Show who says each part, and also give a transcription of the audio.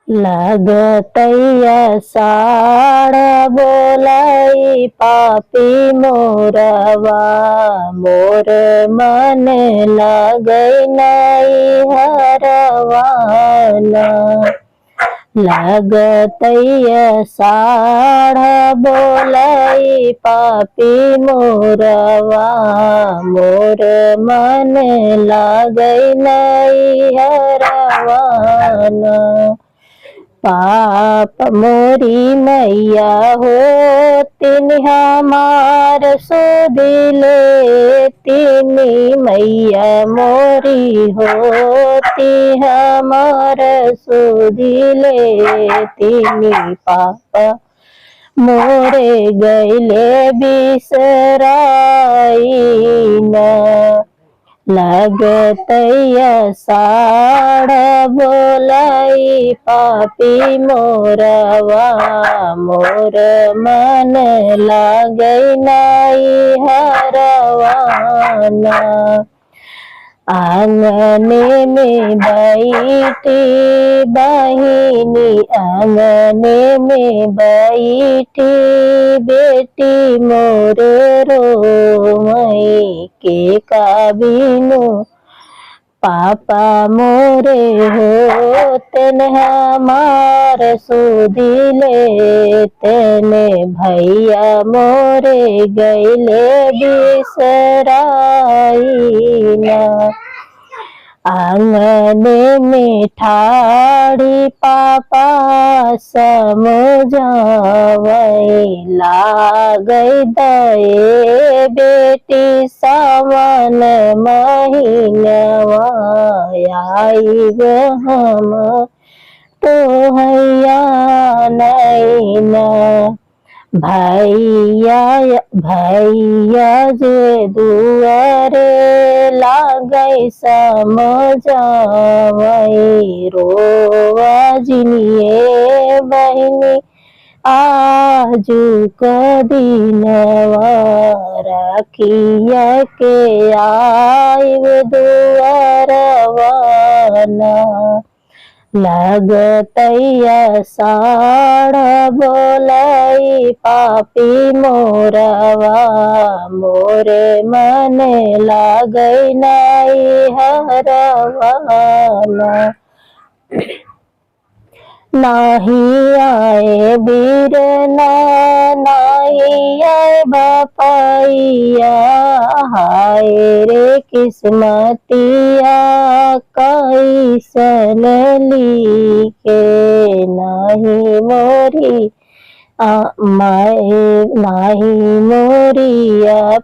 Speaker 1: लगतैया साड़ बोलाई पापी मोरवा, मोर मन लगै नहीं हरवाना। लगतैया साड़ बोलाई पापी मोरवा, मोर मन लगै नहीं हरवाना। पाप मोरी मैया हो तिन हमार सुदिले, तिनी मैया मोरी हो ति हमार सुदिले। तिनी पाप मोरे गैले बिसराइना। लगतैया साड़ बोलाई पापी मोरवा, मोर मन लगै नहीं हरवाना। आंगने में बैठी बहिनी, आंगने में बैठी बेटी मोर रोमई के काबिनो। पापा मोरे हो तेन हमार सुदिले, तेने भैया मोरे गैले बिसराइना। आंगने में ठाड़ी पापा समझावै, लागै दये बेटी सावन महीनवा। आइब हम तोहैया नैना। भैया भैया जे दुआरे लागै समझावै, रोवा जिनिए बहिनी आजू क दिनवा। रखिया के आइब दुआरवाना। लगतैया साड़ बोलाई पापी मोरवा, मोर मन लगै नहीं हरवाना। नाही आए बीरना नाही आए बापैया, हाय रे किस्मतिया कैसन लिखे। नाही मोरी माए नाही मोरिया।